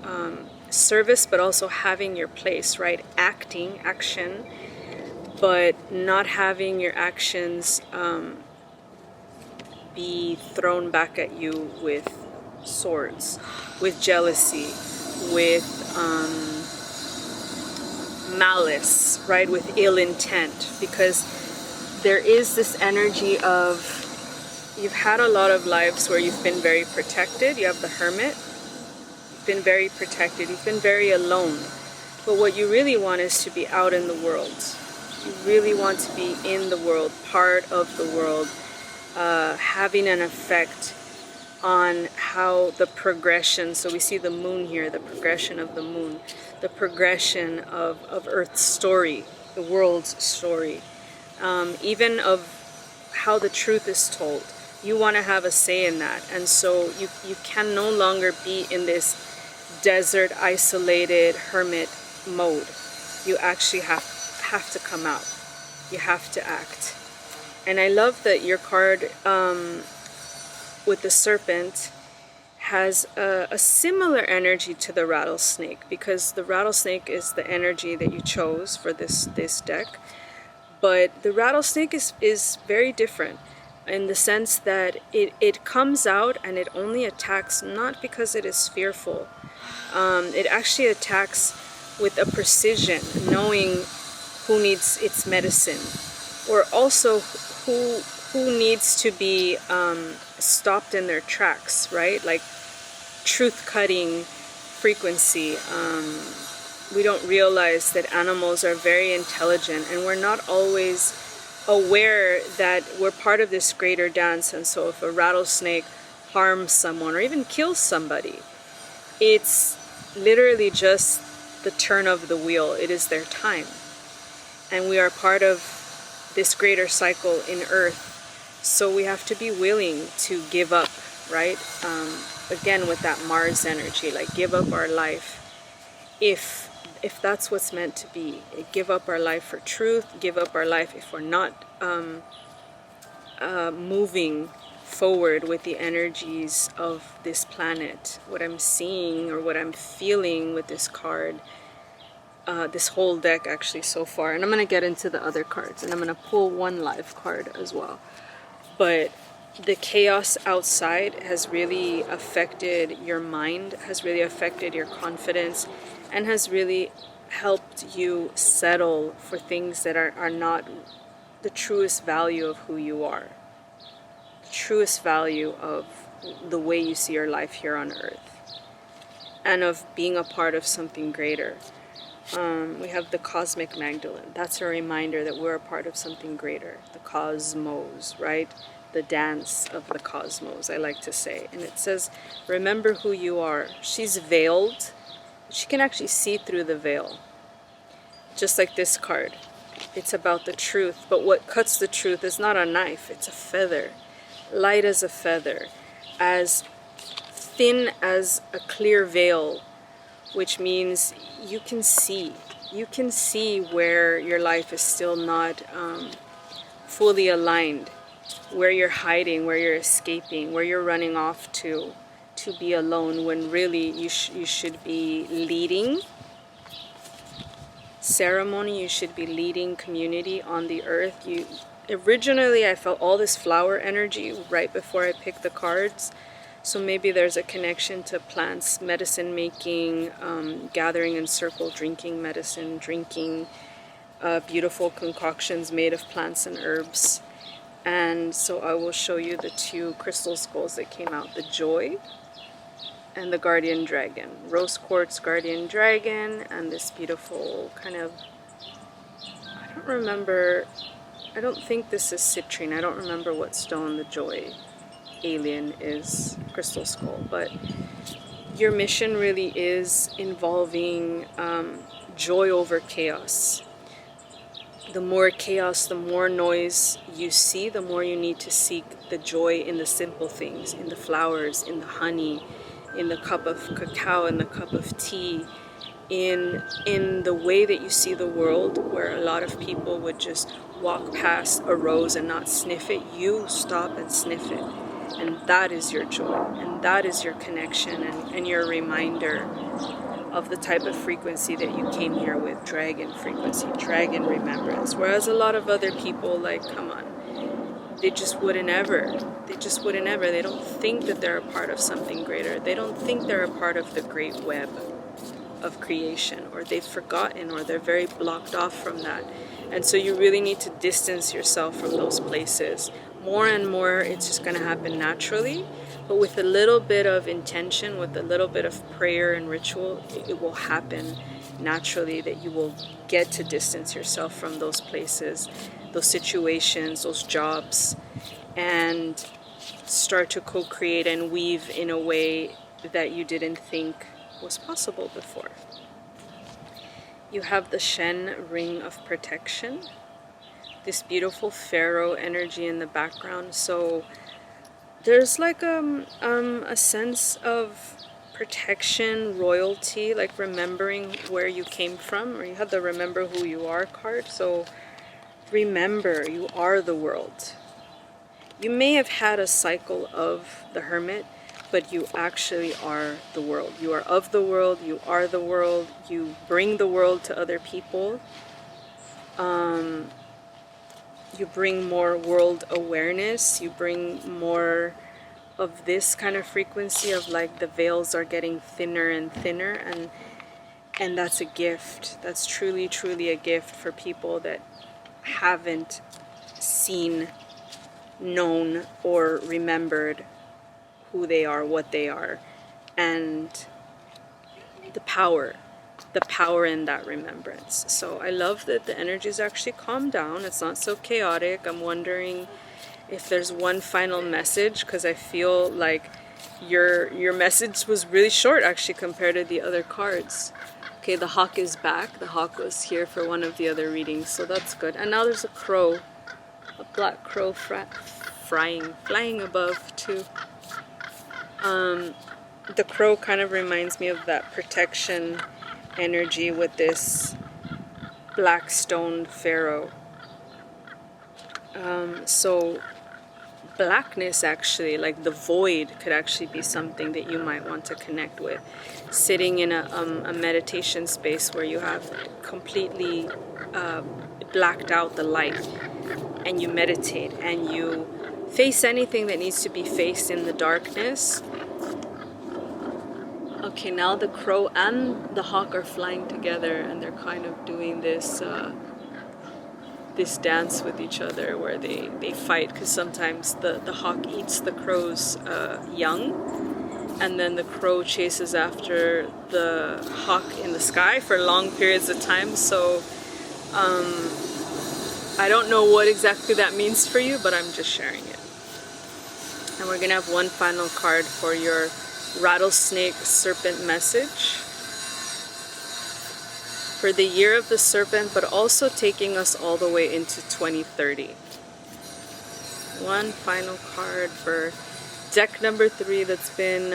service, but also having your place, right? Action, but not having your actions be thrown back at you with swords, with jealousy, with malice, right? With ill intent, because there is this energy of you've had a lot of lives where you've been very protected. You have the hermit. You've been very protected. You've been very alone. But what you really want is to be out in the world. You really want to be in the world, part of the world, having an effect on how the progression, so we see the moon here, the progression of the moon, the progression of Earth's story, the world's story, even of how the truth is told. You want to have a say in that. And so you can no longer be in this desert, isolated, hermit mode. You actually have to come out. You have to act. And I love that your card with the serpent has a similar energy to the rattlesnake, because the rattlesnake is the energy that you chose for this deck. But the rattlesnake is very different in the sense that it comes out and it only attacks not because it is fearful. It actually attacks with a precision, knowing who needs its medicine, or also who needs to be stopped in their tracks, right? Like truth-cutting frequency. We don't realize that animals are very intelligent, and we're not always aware that we're part of this greater dance. And so if a rattlesnake harms someone or even kills somebody, it's literally just the turn of the wheel. It is their time. And we are part of this greater cycle in Earth. So we have to be willing to give up, right? Again, with that Mars energy, like give up our life if that's what's meant to be. Give up our life for truth, give up our life if we're not moving forward with the energies of this planet. What I'm seeing or what I'm feeling with this card, this whole deck actually so far, and I'm going to get into the other cards, and I'm going to pull one live card as well. But the chaos outside has really affected your mind, has really affected your confidence, and has really helped you settle for things that are not the truest value of who you are. truest value of the way you see your life here on earth, and of being a part of something greater. We have the Cosmic Magdalene. That's a reminder that we're a part of something greater. The cosmos, right? The dance of the cosmos, I like to say. And it says, remember who you are. She's veiled. She can actually see through the veil. Just like this card. It's about the truth. But what cuts the truth is not a knife. It's a feather. Light as a feather. As thin as a clear veil. Which means you can see. You can see where your life is still not fully aligned. Where you're hiding, where you're escaping, where you're running off to be alone, when really you should be leading ceremony, you should be leading community on the earth. Originally I felt all this flower energy right before I picked the cards. So maybe there's a connection to plants, medicine making, gathering in circle, drinking medicine, drinking beautiful concoctions made of plants and herbs. And so I will show you the two crystal skulls that came out, the Joy and the Guardian Dragon. Rose Quartz Guardian Dragon, and this beautiful kind of, I don't think this is citrine. I don't remember what stone the Joy alien is, crystal skull. But your mission really is involving joy over chaos. The more chaos, the more noise you see, the more you need to seek the joy in the simple things, in the flowers, in the honey, in the cup of cacao, in the cup of tea, in the way that you see the world, where a lot of people would just walk past a rose and not sniff it. You stop and sniff it. And that is your joy, and that is your connection, and your reminder of the type of frequency that you came here with, dragon frequency, dragon remembrance. Whereas a lot of other people, like, come on, they just wouldn't ever. They don't think that they're a part of something greater. They don't think they're a part of the great web of creation, or they've forgotten, or they're very blocked off from that. And so you really need to distance yourself from those places. More and more, it's just going to happen naturally, but with a little bit of intention, with a little bit of prayer and ritual, it will happen naturally, that you will get to distance yourself from those places, those situations, those jobs, and start to co-create and weave in a way that you didn't think was possible before. You have the Shen Ring of Protection. This beautiful pharaoh energy in the background. So there's like a sense of protection, royalty, like remembering where you came from, or you have the remember who you are card. So remember, you are the world. You may have had a cycle of the hermit, but you actually are the world. You are of the world, you are the world, you bring the world to other people. You bring more world awareness, you bring more of this kind of frequency of like the veils are getting thinner and thinner, and that's a gift. That's truly, truly a gift for people that haven't seen, known, or remembered who they are, what they are, and the power in that remembrance. So I love that the energies actually calmed down. It's not so chaotic. I'm wondering if there's one final message, because I feel like your message was really short actually compared to the other cards. Okay, the hawk is back. The hawk was here for one of the other readings, so that's good. And now there's a crow, a black crow flying above too. The crow kind of reminds me of that protection energy with this black stoned pharaoh. So blackness, actually, like the void, could actually be something that you might want to connect with. Sitting in a meditation space where you have completely blacked out the light, and you meditate and you face anything that needs to be faced in the darkness. Okay, now the crow and the hawk are flying together, and they're kind of doing this this dance with each other where they fight, because sometimes the hawk eats the crow's young, and then the crow chases after the hawk in the sky for long periods of time. So I don't know what exactly that means for you, but I'm just sharing it. And we're gonna have one final card for your rattlesnake serpent message for the year of the serpent, but also taking us all the way into 2030. One final card for deck number 3 that's been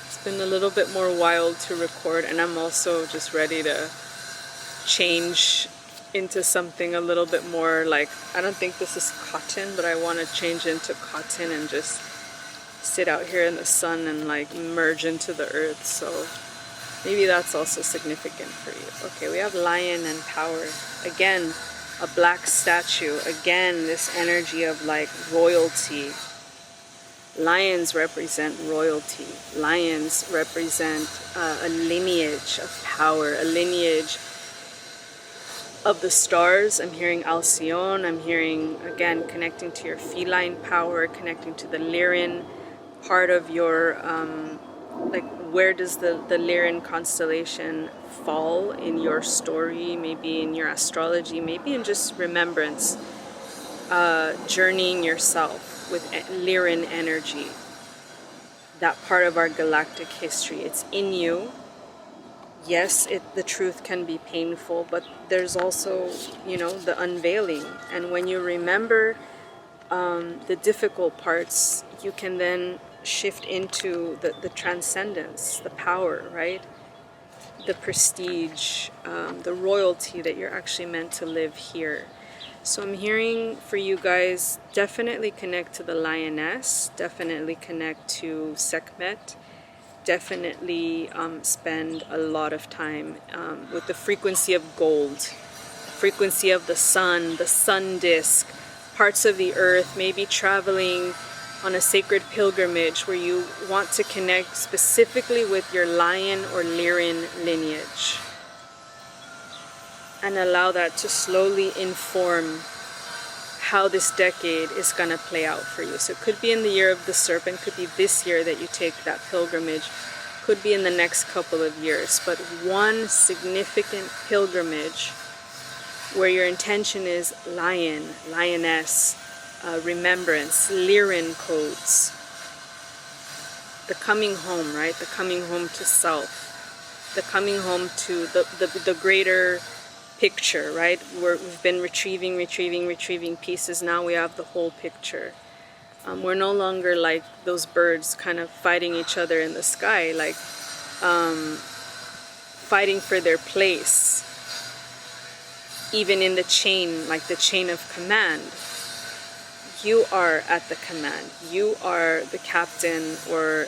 it's been a little bit more wild to record, and I'm also just ready to change into something a little bit more like, I don't think this is cotton, but I want to change into cotton and just sit out here in the sun and like merge into the earth. So maybe that's also significant for you. Okay, we have lion and power. Again, a black statue. Again, this energy of like royalty. Lions represent royalty. Lions represent a lineage of power, a lineage of the stars. I'm hearing Alcyon. I'm hearing, again, connecting to your feline power, connecting to the Lyran part of your, like, where does the Lyran constellation fall in your story, maybe in your astrology, maybe in just remembrance, journeying yourself with Lyran energy, that part of our galactic history. It's in you. Yes, the truth can be painful, but there's also, you know, the unveiling. And when you remember the difficult parts, you can then shift into the transcendence, the power, right? The prestige, the royalty that you're actually meant to live here. So I'm hearing for you guys, definitely connect to the lioness, definitely connect to Sekhmet, definitely spend a lot of time with the frequency of gold, frequency of the sun disk, parts of the earth, maybe traveling on a sacred pilgrimage where you want to connect specifically with your lion or Lyran lineage, and allow that to slowly inform how this decade is going to play out for you. So it could be in the year of the serpent, could be this year that you take that pilgrimage, could be in the next couple of years, but one significant pilgrimage where your intention is lion, lioness, remembrance, Lyran codes, the coming home, right? The coming home to self, the coming home to the greater picture, right? We've been retrieving pieces. Now we have the whole picture. We're no longer like those birds kind of fighting each other in the sky, like fighting for their place, even in the chain, like the chain of command. You are at the command. You are the captain or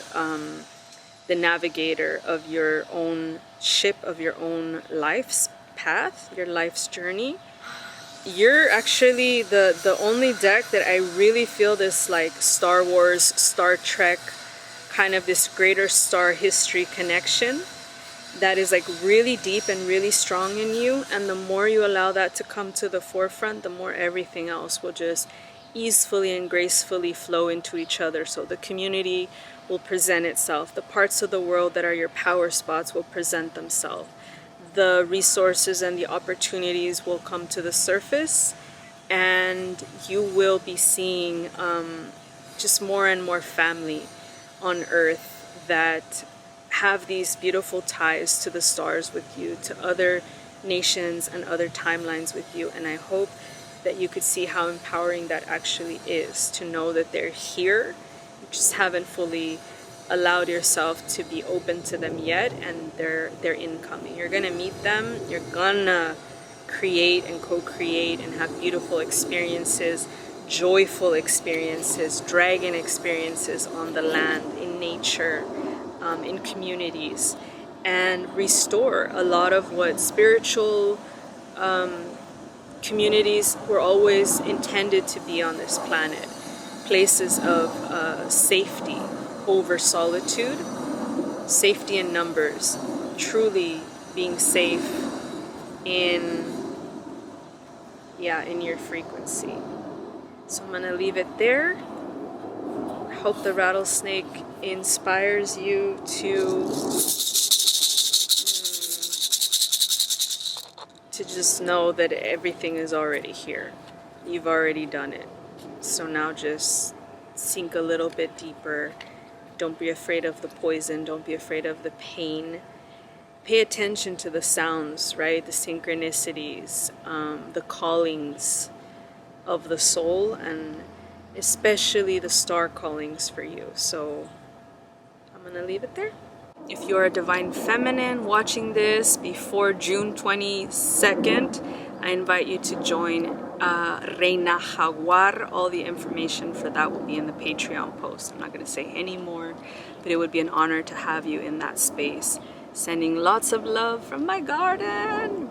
the navigator of your own ship, of your own life's path, your life's journey. You're actually the only deck that I really feel this like Star Wars, Star Trek, kind of this greater star history connection that is like really deep and really strong in you. And the more you allow that to come to the forefront, the more everything else will just easefully and gracefully flow into each other. So the community will present itself. The parts of the world that are your power spots will present themselves. The resources and the opportunities will come to the surface, and you will be seeing just more and more family on earth that have these beautiful ties to the stars with you, to other nations and other timelines with you. And I hope that you could see how empowering that actually is, to know that they're here. You just haven't fully allowed yourself to be open to them yet, and they're incoming. You're gonna meet them, you're gonna create and co-create and have beautiful experiences, joyful experiences, dragon experiences on the land, in nature, in communities, and restore a lot of what spiritual communities were always intended to be on this planet. Places of safety over solitude, safety in numbers, truly being safe in yeah, in your frequency. So I'm gonna leave it there. Hope the rattlesnake inspires you to just know that everything is already here. You've already done it. So now just sink a little bit deeper. Don't be afraid of the poison. Don't be afraid of the pain. Pay attention to the sounds, right? The synchronicities, the callings of the soul, and especially the star callings for you. So I'm gonna leave it there. If you're a divine feminine watching this before June 22nd, I invite you to join Reina Jaguar. All the information for that will be in the Patreon post. I'm not going to say any more, but it would be an honor to have you in that space. Sending lots of love from my garden.